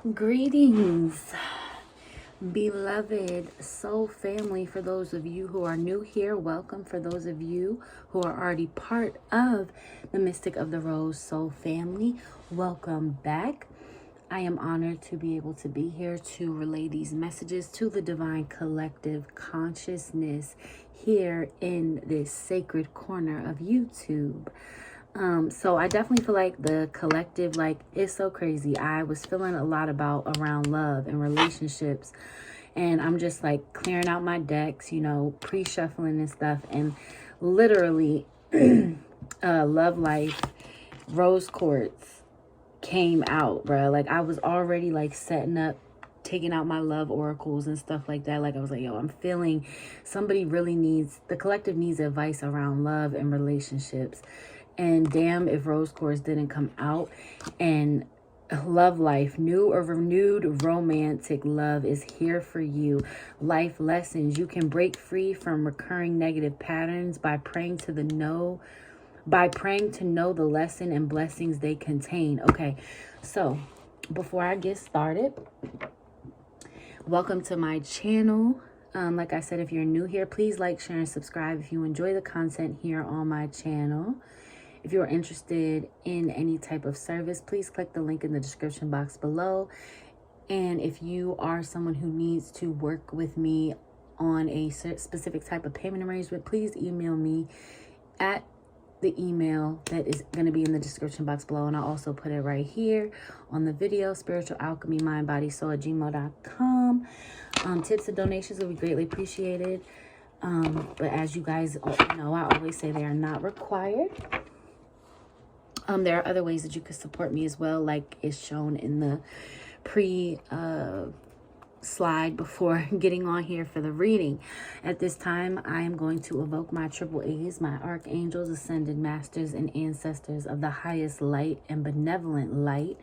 Greetings, beloved soul family. For those of you who are new here, welcome. For those of you who are already part of the Mystic of the Rose soul family, welcome back. I am honored to be able to be here to relay these messages to the divine collective consciousness here in this sacred corner of YouTube. So I definitely feel like the collective, it's so crazy. I was feeling a lot about around love and relationships, and I'm just like clearing out my decks, pre-shuffling and stuff, and literally love life rose quartz came out, bruh. Like I was already like setting up, taking out my love oracles and stuff like that. Like I was like, yo, I'm feeling somebody really needs, the collective needs advice around love and relationships. And damn if rose quartz didn't come out. And love life, new or renewed romantic love is here for you. Life lessons. You can break free from recurring negative patterns by praying to know the lesson and blessings they contain. Okay, so before I get started, welcome to my channel. Like I said, if you're new here, please like, share, and subscribe if you enjoy the content here on my channel. If you're interested in any type of service, please click the link in the description box below. And if you are someone who needs to work with me on a specific type of payment arrangement, please email me at the email that is going to be in the description box below. And I'll also put it right here on the video, spiritual alchemy, mind, body, soul at gmail.com. Tips and donations will be greatly appreciated. But as you guys know, I always say they are not required. There are other ways that you could support me as well, like is shown in the slide before getting on here for the reading. At this time, I am going to evoke my triple A's, my archangels, ascended masters, and ancestors of the highest light and benevolent light.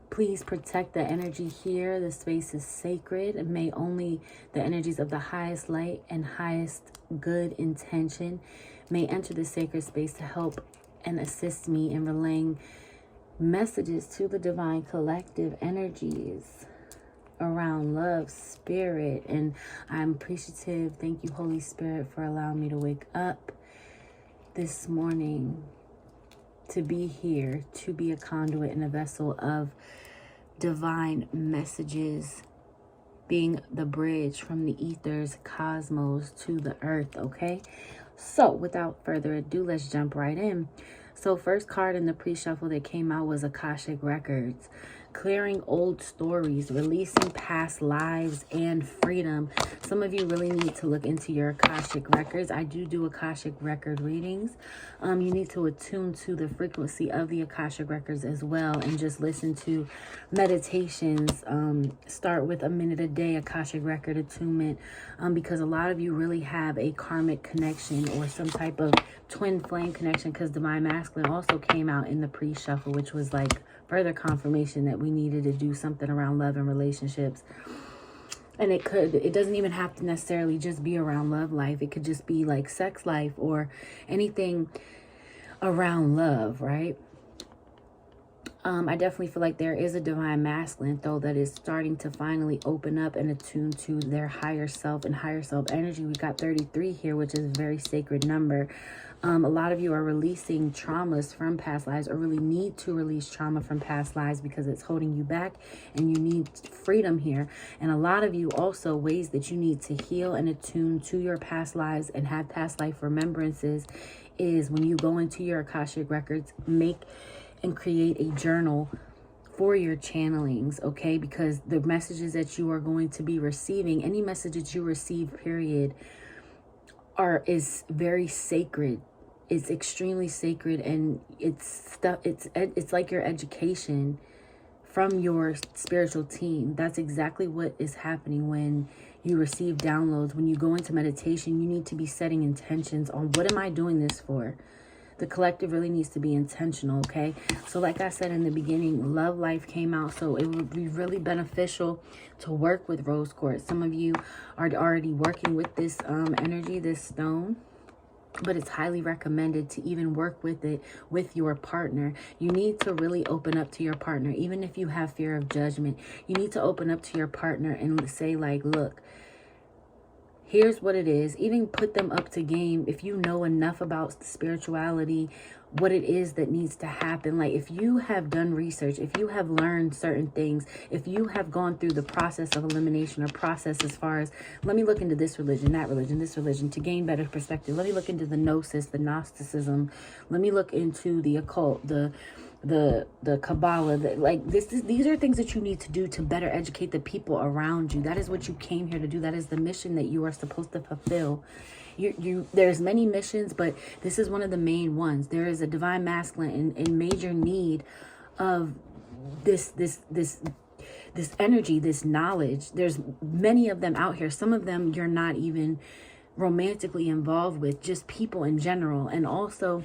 Please protect the energy here. The space is sacred, and may only the energies of the highest light and highest good intention may enter the sacred space to help and assist me in relaying messages to the divine collective energies around love, spirit. And I'm appreciative. Thank you, Holy Spirit, for allowing me to wake up this morning, to be here, to be a conduit and a vessel of divine messages, being the bridge from the ethers, cosmos to the earth. Okay, so without further ado, let's jump right in. So first card in the pre-shuffle that came out was Akashic Records. Clearing old stories, releasing past lives, and freedom. Some of you really need to look into your Akashic Records. I do Akashic Record readings. You need to attune to the frequency of the Akashic Records as well, and just listen to meditations. Start with a minute a day Akashic Record attunement, because a lot of you really have a karmic connection or some type of twin flame connection, because Divine Masculine also came out in the pre-shuffle, which was like further confirmation that we needed to do something around love and relationships. And it doesn't even have to necessarily just be around love life. It could just be like sex life or anything around love, right? I definitely feel like there is a divine masculine, though, that is starting to finally open up and attune to their higher self and higher self energy. We got 33 here, which is a very sacred number. A lot of you are releasing traumas from past lives, or really need to release trauma from past lives because it's holding you back, and you need freedom here. And a lot of you also, ways that you need to heal and attune to your past lives and have past life remembrances is when you go into your Akashic Records, make and create a journal for your channelings, okay? Because the messages that you are going to be receiving, any message that you receive, period, is very sacred. It's extremely sacred, and it's like your education from your spiritual team. That's exactly what is happening when you receive downloads. When you go into meditation, you need to be setting intentions on, what am I doing this for? The collective really needs to be intentional, okay? So like I said in the beginning, love life came out, so it would be really beneficial to work with rose quartz. Some of you are already working with this energy, this stone. but it's highly recommended to even work with it with your partner. You need to really open up to your partner. Even if you have fear of judgment, you need to open up to your partner and say like, look, here's what it is. Even put them up to game if you know enough about spirituality, what it is that needs to happen. Like if you have done research, if you have learned certain things, if you have gone through the process of elimination or process as far as, let me look into this religion, that religion, this religion to gain better perspective. Let me look into the gnosis, the Gnosticism. Let me look into the occult, the Kabbalah. These are things that you need to do to better educate the people around you. That is what you came here to do. That is the mission that you are supposed to fulfill. There's many missions, but this is one of the main ones. There is a divine masculine in major need of this energy, this knowledge. There's many of them out here. Some of them you're not even romantically involved with, just people in general. And also,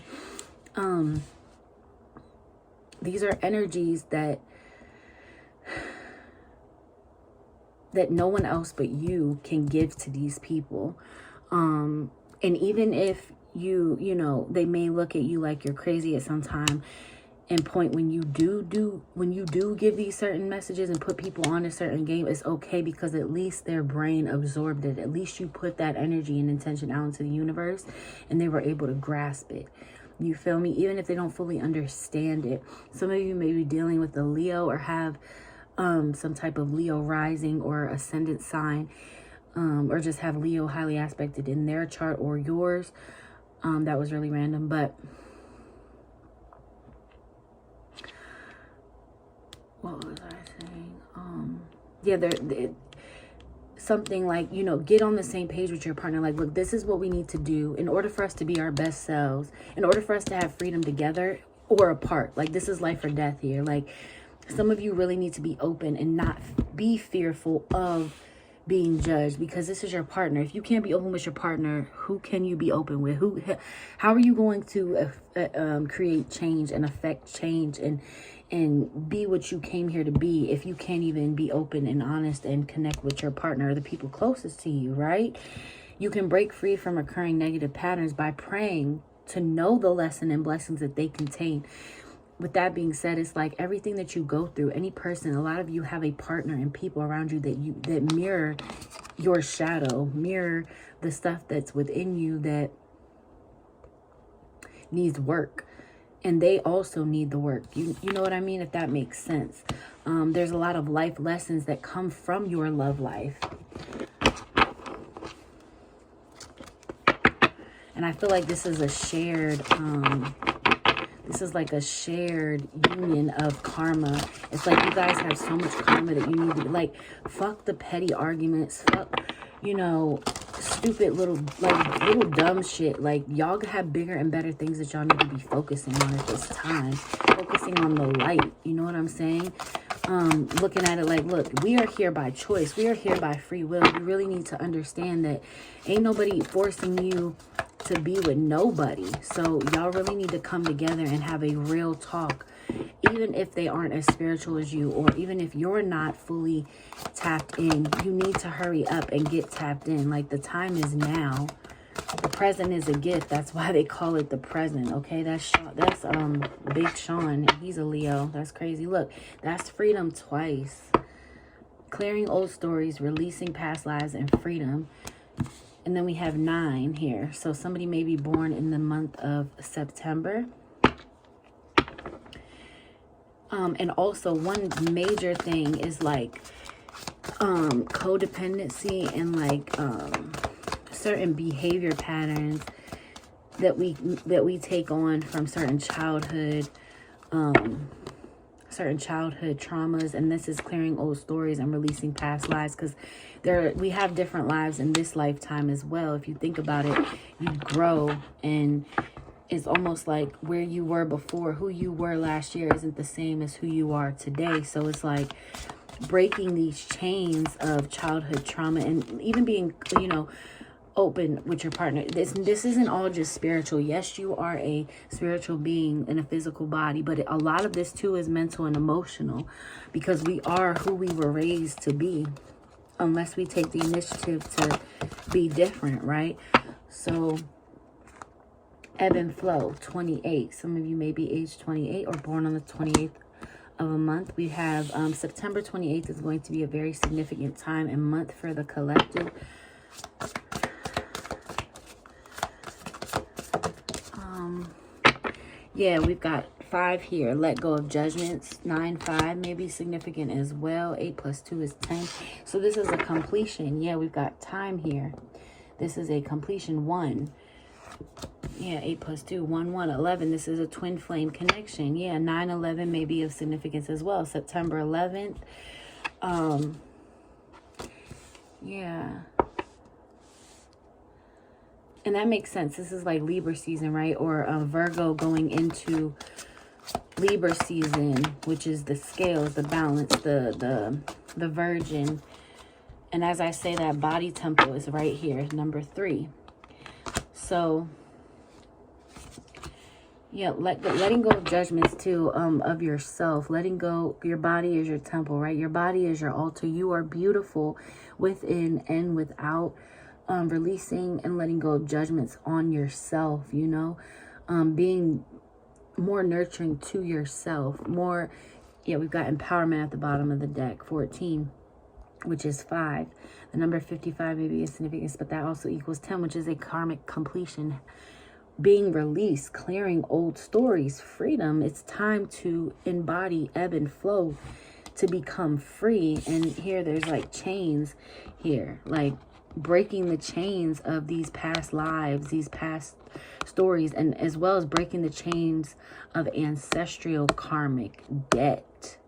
these are energies that no one else but you can give to these people. And even if you know, they may look at you like you're crazy at some time and point when you do give these certain messages and put people on a certain game, it's okay, because at least their brain absorbed it. At least you put that energy and intention out into the universe and they were able to grasp it. You feel me? Even if they don't fully understand it. Some of you may be dealing with a Leo or have some type of Leo rising or ascendant sign, or just have Leo highly aspected in their chart or yours. That was really random, but what was I saying? Yeah, something like, you know, get on the same page with your partner. Like, look, this is what we need to do in order for us to be our best selves, in order for us to have freedom together or apart. Like, this is life or death here. Like, some of you really need to be open and not be fearful of being judged, because this is your partner. If you can't be open with your partner, who can you be open with? How are you going to create change and affect change and be what you came here to be if you can't even be open and honest and connect with your partner or the people closest to you, right? You can break free from recurring negative patterns by praying to know the lesson and blessings that they contain. With that being said, it's like everything that you go through, any person, a lot of you have a partner and people around you that mirror your shadow, mirror the stuff that's within you that needs work. And they also need the work. You know what I mean? If that makes sense. There's a lot of life lessons that come from your love life. And I feel like this is a shared, this is like a shared union of karma. It's like you guys have so much karma that you need to, like, fuck the petty arguments. Fuck, you know, stupid little dumb shit. Like, y'all have bigger and better things that y'all need to be focusing on at this time. Focusing on the light. You know what I'm saying? Looking at it like, look, we are here by choice. We are here by free will. You really need to understand that ain't nobody forcing you to be with nobody. So y'all really need to come together and have a real talk, even if they aren't as spiritual as you, or even if you're not fully tapped in. You need to hurry up and get tapped in. Like, the time is now. The present is a gift. That's why they call it the present. Okay, that's Big Sean. He's a Leo. That's crazy. Look, that's freedom twice. Clearing old stories, releasing past lives, and freedom. And then we have 9 here. So somebody may be born in the month of September. And also one major thing is like codependency and like certain behavior patterns that we take on from certain childhood traumas. And this is clearing old stories and releasing past lives, because we have different lives in this lifetime as well. If you think about it, you grow, and it's almost like where you were before, who you were last year isn't the same as who you are today. So it's like breaking these chains of childhood trauma and even being, you know, open with your partner. This isn't all just spiritual. Yes, you are a spiritual being in a physical body, but a lot of this too is mental and emotional, because we are who we were raised to be, unless we take the initiative to be different, right? So ebb and flow, 28. Some of you may be age 28 or born on the 28th of a month. We have September 28th is going to be a very significant time and month for the collective. Yeah, we've got 5 here. Let go of judgments. 9, 5 may be significant as well. 8 plus 2 is 10. So this is a completion. Yeah, we've got time here. This is a completion. 1. Yeah, 8 plus 2, 1, 1, 11. This is a twin flame connection. Yeah, 9, 11 may be of significance as well. September 11th. Yeah. And that makes sense. This is like Libra season, right? Or Virgo going into Libra season, which is the scales, the balance, the Virgin. And as I say, that body temple is right here, number 3. So, yeah, letting go of judgments too, of yourself. Letting go, your body is your temple, right? Your body is your altar. You are beautiful within and without. Releasing and letting go of judgments on yourself, you know, being more nurturing to yourself, more, yeah, we've got empowerment at the bottom of the deck, 14, which is 5. The number 55 may be a significance, but that also equals 10, which is a karmic completion, being released, clearing old stories, freedom. It's time to embody ebb and flow, to become free. And here there's like chains here, like breaking the chains of these past lives, these past stories, and as well as breaking the chains of ancestral karmic debt.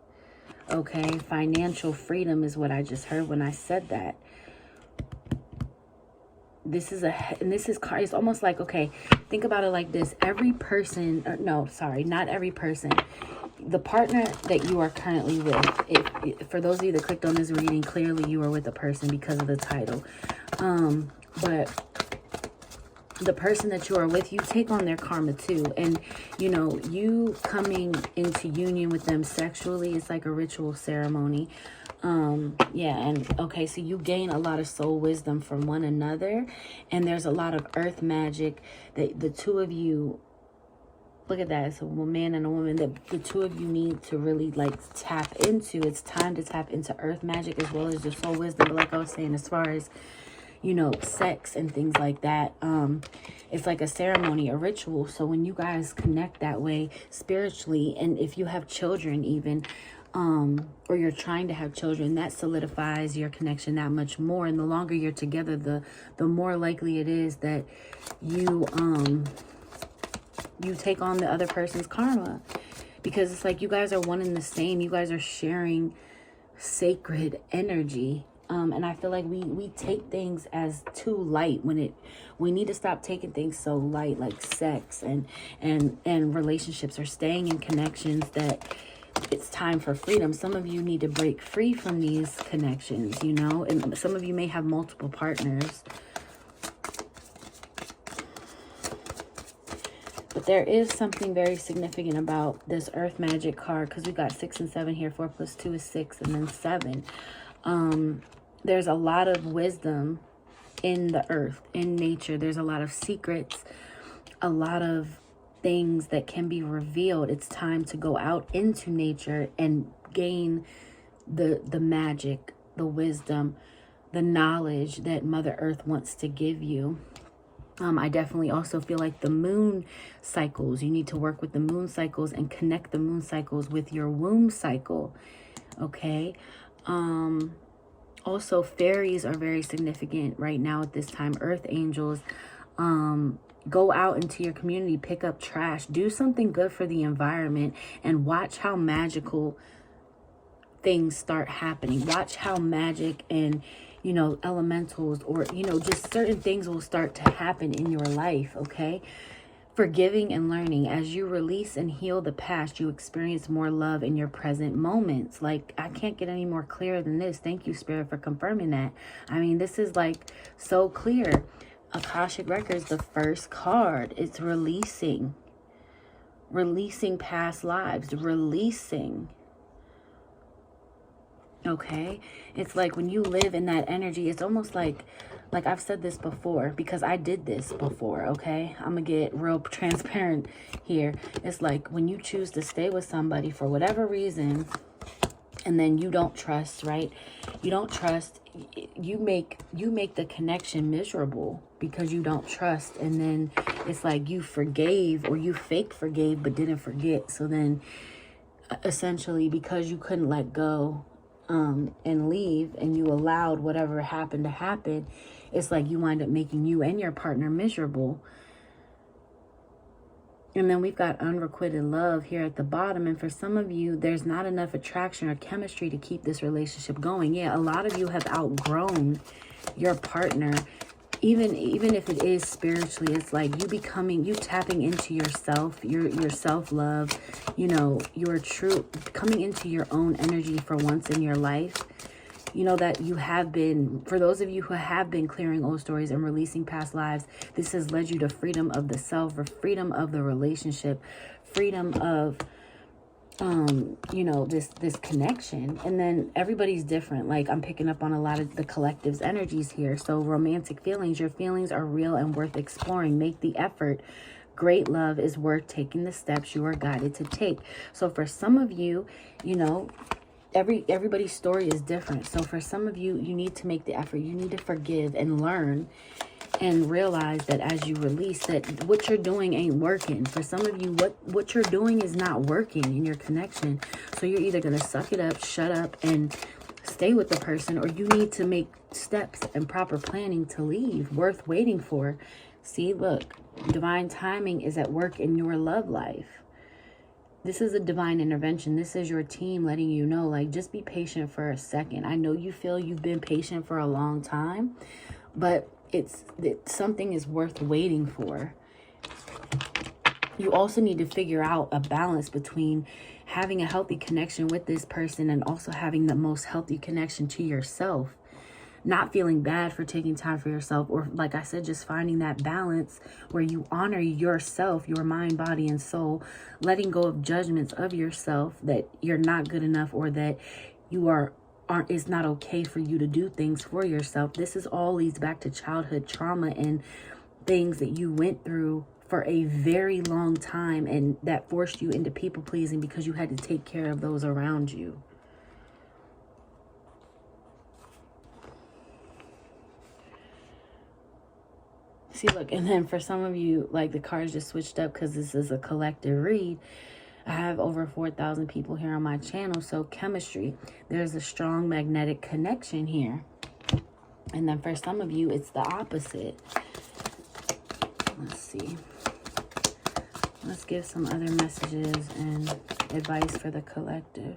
Okay, financial freedom is what I just heard when I said that. This is it's almost like, okay, think about it like this. Every person, no, sorry, not every person. The partner that you are currently with, for those of you that clicked on this reading, clearly you are with a person because of the title. But the person that you are with, you take on their karma too. And, you know, you coming into union with them sexually, it's like a ritual ceremony. Yeah, and okay, so you gain a lot of soul wisdom from one another. And there's a lot of earth magic that the two of you, look at that, it's a man and a woman that the two of you need to really like tap into. It's time to tap into earth magic as well as your soul wisdom. But like I was saying, as far as, you know, sex and things like that, it's like a ceremony, a ritual. So when you guys connect that way spiritually, and if you have children even, or you're trying to have children, that solidifies your connection that much more. And the longer you're together, the more likely it is that you take on the other person's karma, because it's like you guys are one and the same. You guys are sharing sacred energy. And I feel like we take things as too light when we need to stop taking things so light, like sex and relationships, or staying in connections that it's time for freedom. Some of you need to break free from these connections, you know, and some of you may have multiple partners. But there is something very significant about this earth magic card, because we got 6 and 7 here. 4 plus 2 is 6, and then 7. There's a lot of wisdom in the earth, in nature. There's a lot of secrets, a lot of things that can be revealed. It's time to go out into nature and gain the magic, the wisdom, the knowledge that Mother Earth wants to give you. I definitely also feel like the moon cycles, you need to work with the moon cycles and connect the moon cycles with your womb cycle. Okay. Also, fairies are very significant right now at this time. Earth angels. Go out into your community, pick up trash, do something good for the environment, and watch how magical things start happening. Watch how magic and, you know, elementals, or, you know, just certain things will start to happen in your life. Okay. Forgiving and learning. As you release and heal the past, you experience more love in your present moments. Like, I can't get any more clear than this. Thank you, Spirit, for confirming that. I mean, this is like so clear. Akashic Records, the first card, it's releasing past lives, releasing. Okay, it's like when you live in that energy, it's almost like like I've said this before, because I did this before, okay? I'm gonna get real transparent here. It's like when you choose to stay with somebody for whatever reason, and then you don't trust, right? You don't trust, you make the connection miserable because you don't trust. And then it's like you forgave, or you fake forgave but didn't forget. So then essentially, because you couldn't let go and leave, and you allowed whatever happened to happen, it's like you wind up making you and your partner miserable. And then we've got unrequited love here at the bottom. And for some of you, there's not enough attraction or chemistry to keep this relationship going. Yeah, a lot of you have outgrown your partner. Even if it is spiritually, it's like you tapping into yourself, your self-love, you know, your true, coming into your own energy for once in your life. You know that you have been, for those of you who have been clearing old stories and releasing past lives, this has led you to freedom of the self, or freedom of the relationship, freedom of, you know, this connection. And then everybody's different. Like I'm picking up on a lot of the collective's energies here. So romantic feelings, your feelings are real and worth exploring. Make the effort. Great love is worth taking the steps you are guided to take. So for some of you, you know, everybody's story is different. So for some of you, you need to make the effort. You need to forgive and learn and realize that as you release, that what you're doing ain't working. For some of you, what you're doing is not working in your connection. So you're either going to suck it up, shut up, and stay with the person, or you need to make steps and proper planning to leave, worth waiting for. See, look, divine timing is at work in your love life. This is a divine intervention. This is your team letting you know, like, just be patient for a second. I know you feel you've been patient for a long time, but something is worth waiting for. You also need to figure out a balance between having a healthy connection with this person and also having the most healthy connection to yourself. Not feeling bad for taking time for yourself, or like I said, just finding that balance where you honor yourself, your mind, body, and soul, letting go of judgments of yourself that you're not good enough, or that you it's not okay for you to do things for yourself. This is all leads back to childhood trauma and things that you went through for a very long time, and that forced you into people pleasing because you had to take care of those around you. See, look, and then for some of you, like the cards just switched up because this is a collective read. I have over 4,000 people here on my channel. So chemistry, there's a strong magnetic connection here. And then for some of you, it's the opposite. Let's see. Let's give some other messages and advice for the collective.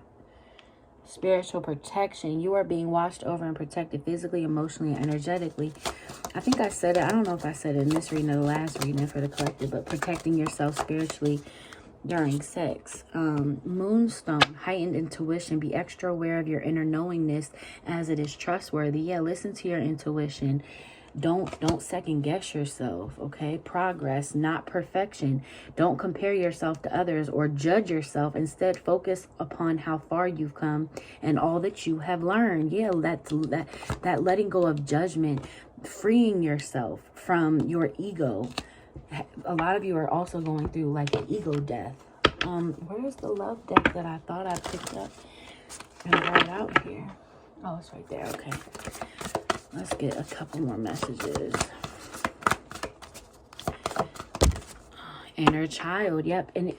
Spiritual protection. You are being watched over and protected physically, emotionally, and energetically. I think I said it. I don't know if I said it in this reading or the last reading for the collective, but protecting yourself spiritually during sex. Moonstone, heightened intuition. Be extra aware of your inner knowingness as it is trustworthy. Yeah, listen to your intuition. Don't second guess yourself, okay? Progress, not perfection. Don't compare yourself to others or judge yourself. Instead, focus upon how far you've come and all that you have learned. Yeah, that letting go of judgment, freeing yourself from your ego. A lot of you are also going through like an ego death. Where's the love deck that I thought I picked up and brought out here? Oh, it's right there. Okay. Let's get a couple more messages. Inner child. Yep. And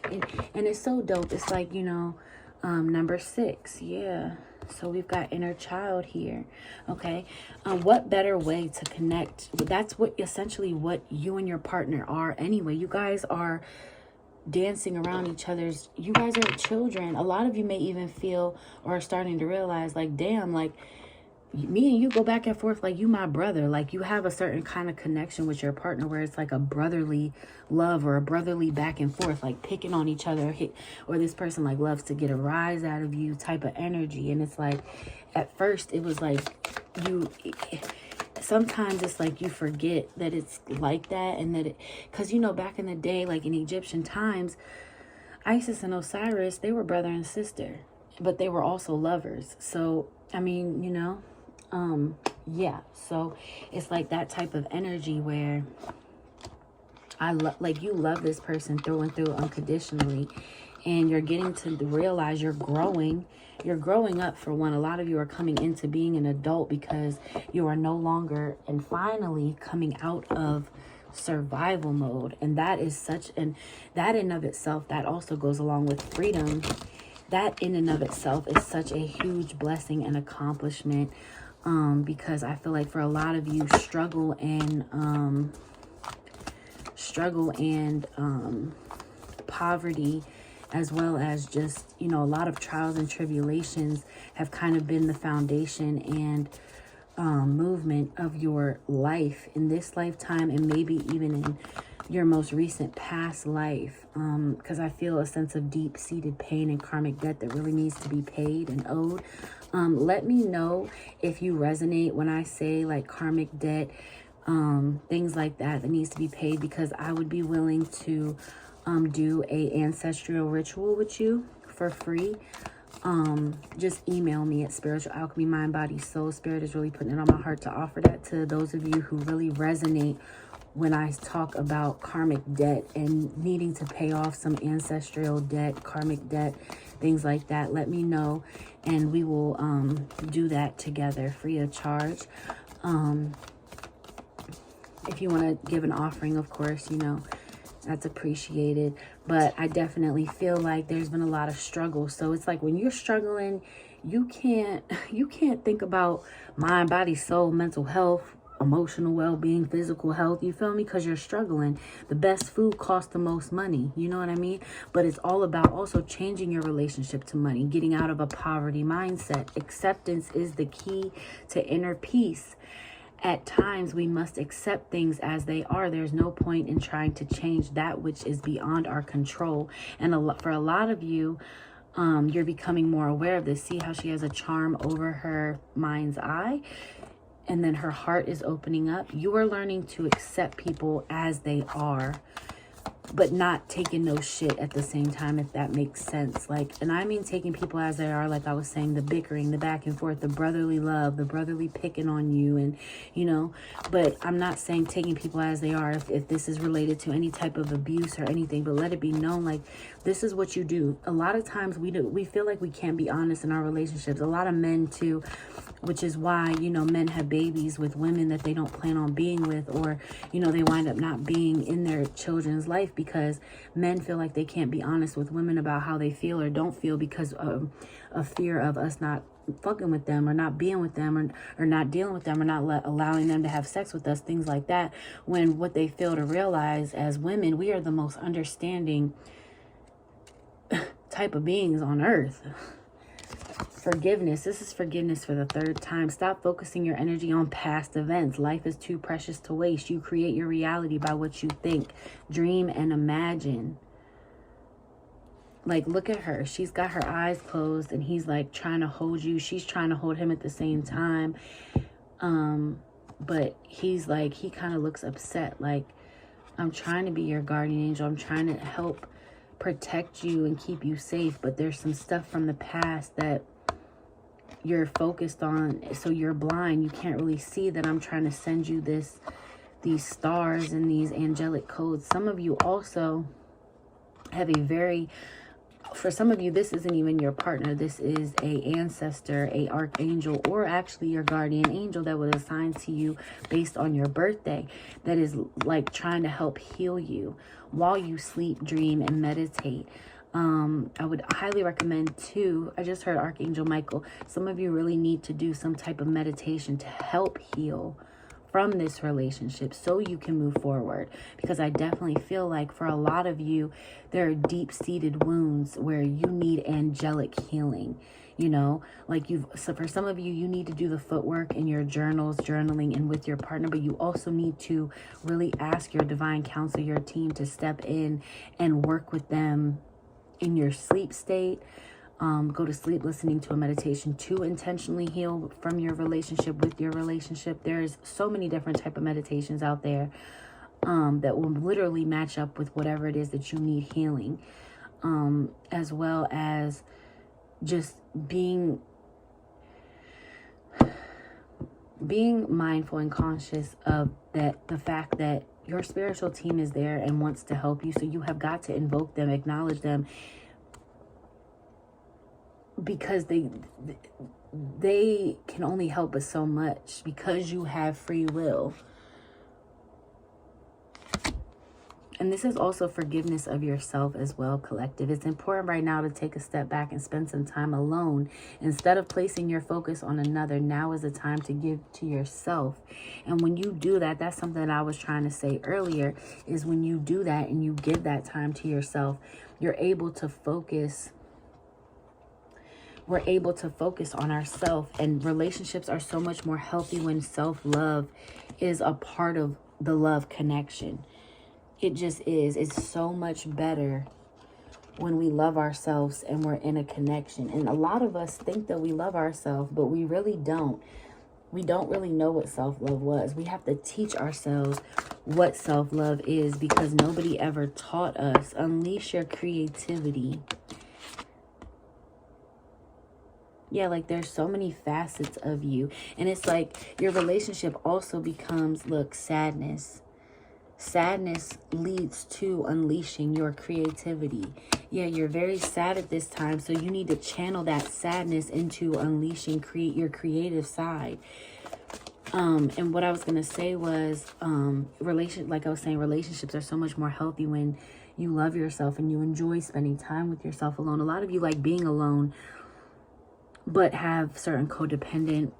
it's so dope. It's like, you know, number 6. Yeah. So we've got inner child here. Okay. What better way to connect? That's what essentially what you and your partner are anyway. You guys are dancing around each other's. You guys are children. A lot of you may even feel or are starting to realize like, damn, like, me and you go back and forth like you my brother. Like you have a certain kind of connection with your partner where it's like a brotherly love or a brotherly back and forth, like picking on each other, or this person like loves to get a rise out of you type of energy. And it's like at first it was like sometimes it's like you forget that it's like that, and that because you know back in the day, like in Egyptian times, Isis and Osiris, they were brother and sister, but they were also lovers. So I mean, you know, Yeah, so it's like that type of energy where like you love this person through and through unconditionally, and you're getting to realize you're growing. You're growing up, for one. A lot of you are coming into being an adult because you are no longer and finally coming out of survival mode. And that is such an, that in of itself, that also goes along with freedom. That in and of itself is such a huge blessing and accomplishment, because I feel like for a lot of you, struggle and poverty, as well as just, you know, a lot of trials and tribulations have kind of been the foundation and movement of your life in this lifetime, and maybe even in your most recent past life, because I feel a sense of deep-seated pain and karmic debt that really needs to be paid and owed. Let me know if you resonate when I say like karmic debt, things like that needs to be paid, because I would be willing to do a ancestral ritual with you for free. Just email me at Spiritual Alchemy Mind Body Soul. Spirit is really putting it on my heart to offer that to those of you who really resonate when I talk about karmic debt and needing to pay off some ancestral debt, karmic debt, things like that. Let me know, and we will do that together free of charge. If you want to give an offering, of course, you know, that's appreciated. But I definitely feel like there's been a lot of struggle. So it's like when you're struggling, you can't think about mind, body, soul, mental health, emotional well-being, physical health, you feel me? Because you're struggling. The best food costs the most money, you know what I mean? But it's all about also changing your relationship to money, getting out of a poverty mindset. Acceptance is the key to inner peace. At times, we must accept things as they are. There's no point in trying to change that which is beyond our control. And for a lot of you, you're becoming more aware of this. See how she has a charm over her mind's eye? And then her heart is opening up. You are learning to accept people as they are, but not taking no shit at the same time, if that makes sense. Like, and I mean taking people as they are, like I was saying, the bickering, the back and forth, the brotherly love, the brotherly picking on you, and, you know, but I'm not saying taking people as they are if this is related to any type of abuse or anything, but let it be known, like, this is what you do. A lot of times we feel like we can't be honest in our relationships. A lot of men too, which is why, you know, men have babies with women that they don't plan on being with, or, you know, they wind up not being in their children's life because men feel like they can't be honest with women about how they feel or don't feel because of fear of us not fucking with them or not being with them or not dealing with them or not allowing them to have sex with us, things like that. When what they fail to realize, as women, we are the most understanding type of beings on earth. Forgiveness. This is forgiveness for the third time. Stop focusing your energy on past events. Life is too precious to waste. You create your reality by what you think, dream, and imagine. Like, look at her. She's got her eyes closed and he's like trying to hold you. She's trying to hold him at the same time. But he's like, he kind of looks upset. Like, I'm trying to be your guardian angel. I'm trying to help protect you and keep you safe. But there's some stuff from the past that you're focused on, so you're blind. You can't really see that I'm trying to send you these stars and these angelic codes. Some of you also have a very, for some of you, this isn't even your partner. This is a ancestor, a archangel, or actually your guardian angel that was assigned to you based on your birthday, that is like trying to help heal you while you sleep, dream, and meditate. I would highly recommend too, I just heard Archangel Michael, some of you really need to do some type of meditation to help heal from this relationship so you can move forward, because I definitely feel like for a lot of you there are deep-seated wounds where you need angelic healing, you know, like so for some of you, you need to do the footwork in your journals, journaling, and with your partner, but you also need to really ask your divine counsel, your team, to step in and work with them in your sleep state. Go to sleep listening to a meditation to intentionally heal from your relationship, with your relationship. There's so many different type of meditations out there that will literally match up with whatever it is that you need healing, as well as just being being mindful and conscious of that, the fact that your spiritual team is there and wants to help you. So you have got to invoke them, acknowledge them, because they can only help us so much, because you have free will. And this is also forgiveness of yourself as well, collective. It's important right now to take a step back and spend some time alone. Instead of placing your focus on another, now is the time to give to yourself. And when you do that, that's something that I was trying to say earlier, is when you do that and you give that time to yourself, you're able to focus. We're able to focus on ourselves, and relationships are so much more healthy when self-love is a part of the love connection. It just is. It's so much better when we love ourselves and we're in a connection. And a lot of us think that we love ourselves, but we really don't. We don't really know what self-love was. We have to teach ourselves what self-love is, because nobody ever taught us. Unleash your creativity. Yeah, like there's so many facets of you. And it's like your relationship also becomes, look, sadness. Sadness leads to unleashing your creativity. Yeah, you're very sad at this time, so you need to channel that sadness into unleashing your creative side. And what I was gonna say was, like I was saying, relationships are so much more healthy when you love yourself and you enjoy spending time with yourself alone. A lot of you like being alone, but have certain codependent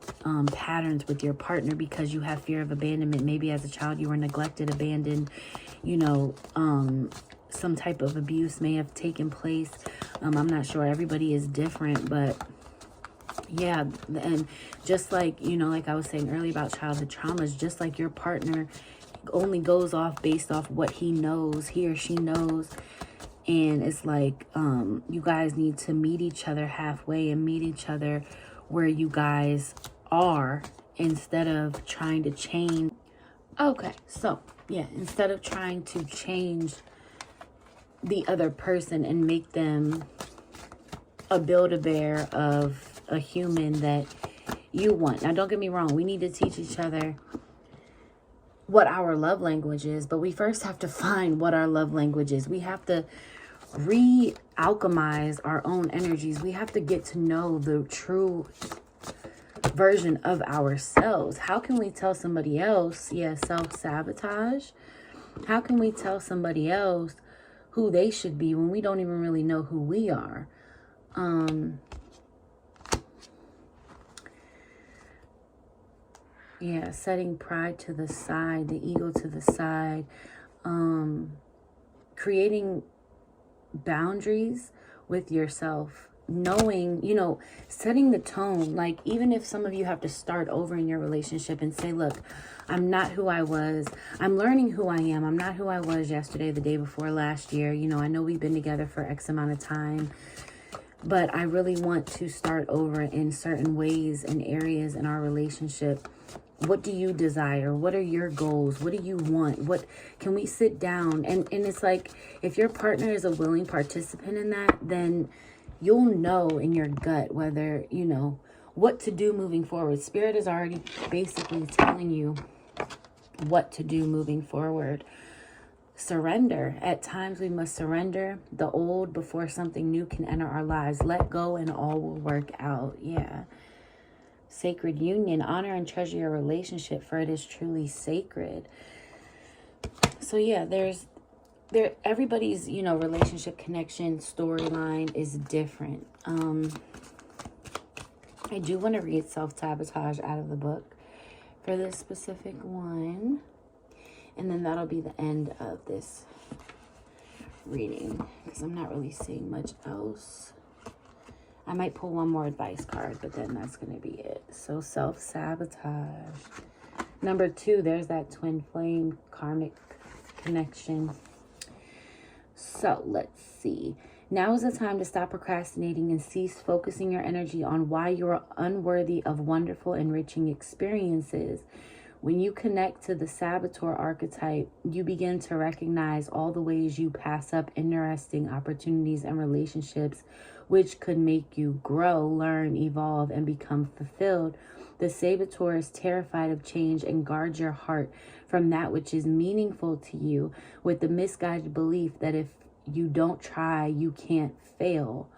patterns with your partner because you have fear of abandonment. Maybe as a child you were neglected, abandoned, you know, some type of abuse may have taken place. I'm not sure. Everybody is different, but yeah. And just like, you know, like I was saying earlier about childhood traumas, just like your partner only goes off based off what he knows, he or she knows. And it's like, you guys need to meet each other halfway and meet each other where you guys are, instead of trying to change. Okay, so yeah, instead of trying to change the other person and make them a Build-A-Bear of a human that you want. Now, don't get me wrong. We need to teach each other what our love language is, but we first have to find what our love language is. We have to re-alchemize our own energies. We have to get to know the true version of ourselves. How can we tell somebody else, yeah, self-sabotage? How can we tell somebody else who they should be when we don't even really know who we are? Yeah, setting pride to the side, the ego to the side, creating boundaries with yourself, knowing, you know, setting the tone. Like, even if some of you have to start over in your relationship and say, look, I'm not who I was. I'm learning who I am. I'm not who I was yesterday, the day before, last year. You know, I know we've been together for X amount of time, but I really want to start over in certain ways and areas in our relationship. What do you desire? What are your goals? What do you want? What can we sit down? And it's like, if your partner is a willing participant in that, then you'll know in your gut whether, you know, what to do moving forward. Spirit is already basically telling you what to do moving forward. Surrender. At times we must surrender the old before something new can enter our lives. Let go and all will work out. Yeah. Sacred union. Honor and treasure your relationship, for it is truly sacred. So yeah, everybody's, you know, relationship connection storyline is different. I do want to read self-sabotage out of the book for this specific one, and then that'll be the end of this reading, because I'm not really seeing much else. I might pull one more advice card, but then that's going to be it. So self-sabotage. Number 2, there's that twin flame karmic connection. So let's see. Now is the time to stop procrastinating and cease focusing your energy on why you are unworthy of wonderful, enriching experiences. When you connect to the saboteur archetype, you begin to recognize all the ways you pass up interesting opportunities and relationships which could make you grow, learn, evolve, and become fulfilled. The saboteur is terrified of change and guards your heart from that which is meaningful to you with the misguided belief that if you don't try, you can't fail.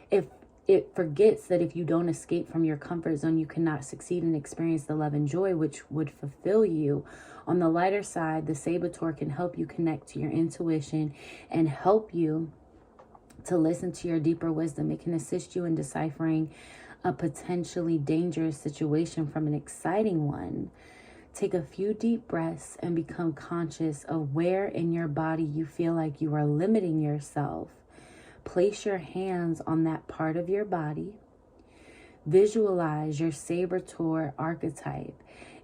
If it forgets that if you don't escape from your comfort zone, you cannot succeed and experience the love and joy which would fulfill you. On the lighter side, the saboteur can help you connect to your intuition and help you to listen to your deeper wisdom. It can assist you in deciphering a potentially dangerous situation from an exciting one. Take a few deep breaths and become conscious of where in your body you feel like you are limiting yourself. Place your hands on that part of your body. Visualize your saboteur archetype.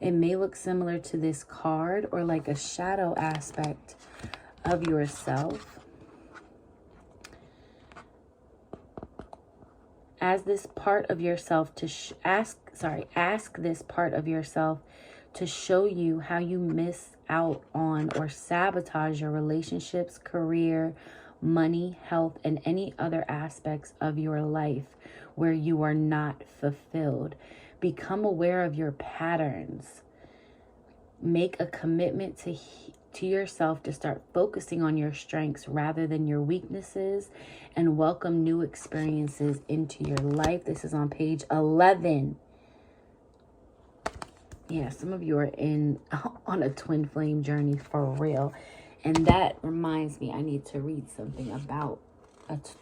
It may look similar to this card or like a shadow aspect of yourself. As this part of yourself to ask this part of yourself to show you how you miss out on or sabotage your relationships, career, money, health, and any other aspects of your life where you are not fulfilled. Become aware of your patterns. Make a commitment to yourself to start focusing on your strengths rather than your weaknesses, and welcome new experiences into your life. This is on page 11. Yeah, some of you are on a twin flame journey for real. And that reminds me, I need to read something about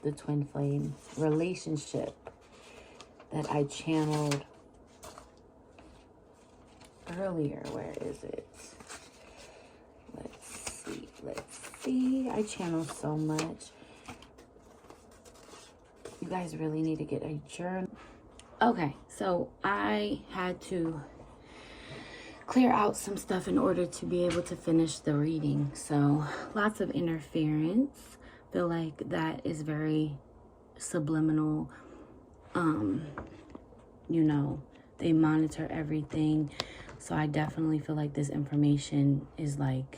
the twin flame relationship that I channeled earlier. Where is it? Let's see. I channeled so much. You guys really need to get a journal. Okay, so I had to clear out some stuff in order to be able to finish the reading. So lots of interference. Feel like that is very subliminal. You know, they monitor everything. So I definitely feel like this information is like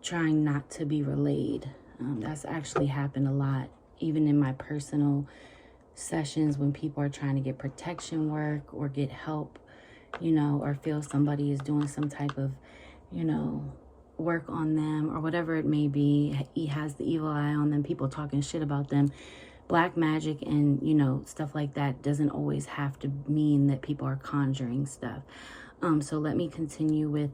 trying not to be relayed. That's actually happened a lot, even in my personal sessions when people are trying to get protection work or get help, you know, or feel somebody is doing some type of, you know, work on them or whatever it may be. He has the evil eye on them, people talking shit about them. Black magic and, you know, stuff like that doesn't always have to mean that people are conjuring stuff. So let me continue with,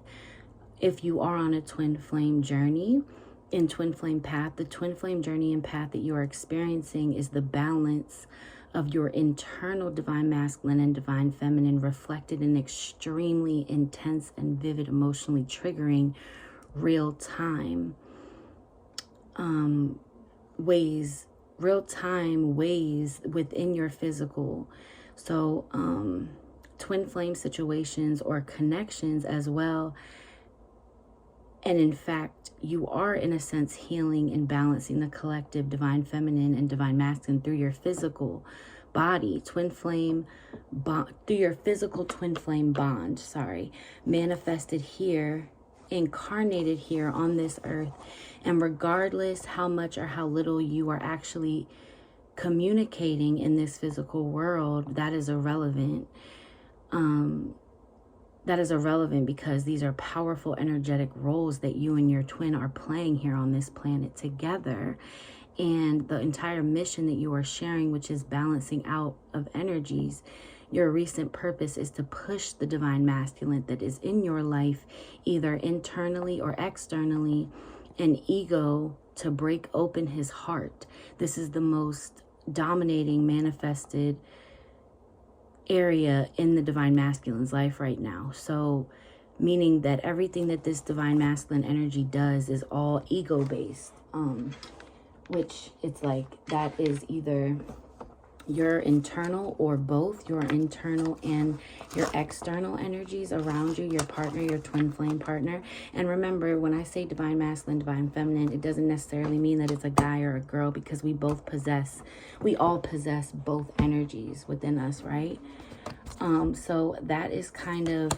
if you are on a twin flame journey, in twin flame path, the twin flame journey and path that you are experiencing is the balance of your internal divine masculine and divine feminine reflected in extremely intense and vivid, emotionally triggering real-time ways within your physical. So twin flame situations or connections as well. And in fact, you are in a sense healing and balancing the collective divine feminine and divine masculine through your physical body, twin flame bond, through your physical twin flame bond, manifested here, incarnated here on this earth. And regardless how much or how little you are actually communicating in this physical world, that is irrelevant. That is irrelevant because these are powerful energetic roles that you and your twin are playing here on this planet together. And the entire mission that you are sharing, which is balancing out of energies, your recent purpose is to push the divine masculine that is in your life, either internally or externally, an ego to break open his heart. This is the most dominating manifested area in the divine masculine's life right now. So meaning that everything that this divine masculine energy does is all ego based, which it's like that is either your internal or both your internal and your external energies around you, your partner, your twin flame partner. And remember, when I say divine masculine, divine feminine, it doesn't necessarily mean that it's a guy or a girl, because we all possess both energies within us, right? So that is kind of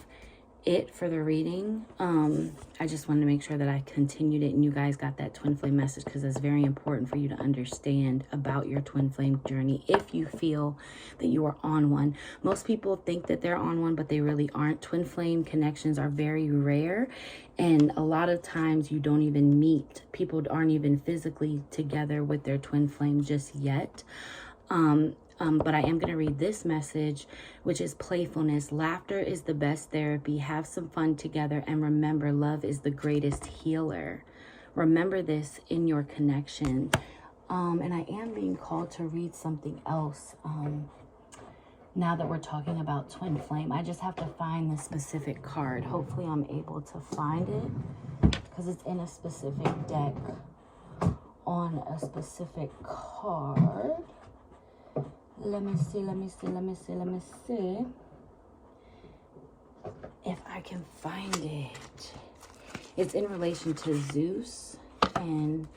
it for the reading. I just wanted to make sure that I continued it and you guys got that twin flame message, because it's very important for you to understand about your twin flame journey if you feel that you are on one. Most people think that they're on one, but they really aren't. Twin flame connections are very rare, and a lot of times you don't even meet. People aren't even physically together with their twin flame just yet. But I am going to read this message, which is playfulness. Laughter is the best therapy. Have some fun together, and remember, love is the greatest healer. Remember this in your connection. And I am being called to read something else. Now that we're talking about twin flame, I just have to find the specific card. Hopefully I'm able to find it, because it's in a specific deck on a specific card. Let me see if I can find it. It's in relation to Zeus and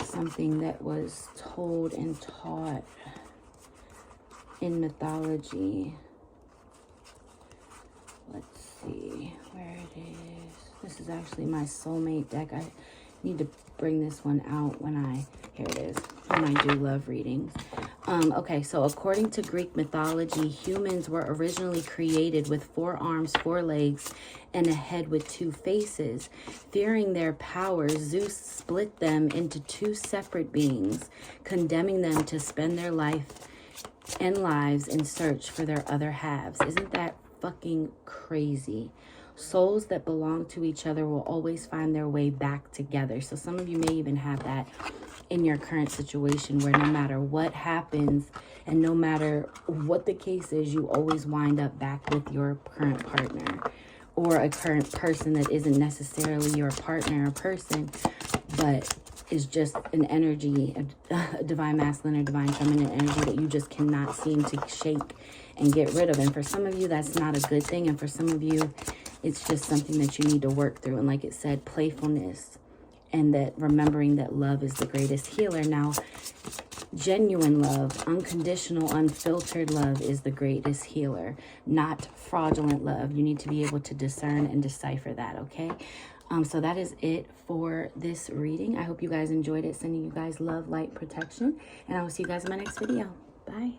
something that was told and taught in mythology. Let's see where it is. This is actually my soulmate deck. I need to bring this one out here it is, when I do love readings. Okay, so according to Greek mythology, humans were originally created with 4 arms, 4 legs, and a head with 2 faces. Fearing their powers, Zeus split them into 2 separate beings, condemning them to spend their lives in search for their other halves. Isn't that fucking crazy? Souls that belong to each other will always find their way back together. So some of you may even have that in your current situation, where no matter what happens and no matter what the case is, you always wind up back with your current partner, or a current person that isn't necessarily your partner or person, but is just an energy, a divine masculine or divine feminine energy that you just cannot seem to shake and get rid of. And for some of you, that's not a good thing. And for some of you, it's just something that you need to work through. And like it said, playfulness, and that remembering that love is the greatest healer. Now, genuine love, unconditional, unfiltered love is the greatest healer, not fraudulent love. You need to be able to discern and decipher that, okay? So that is it for this reading. I hope you guys enjoyed it. Sending you guys love, light, protection, and I will see you guys in my next video. Bye.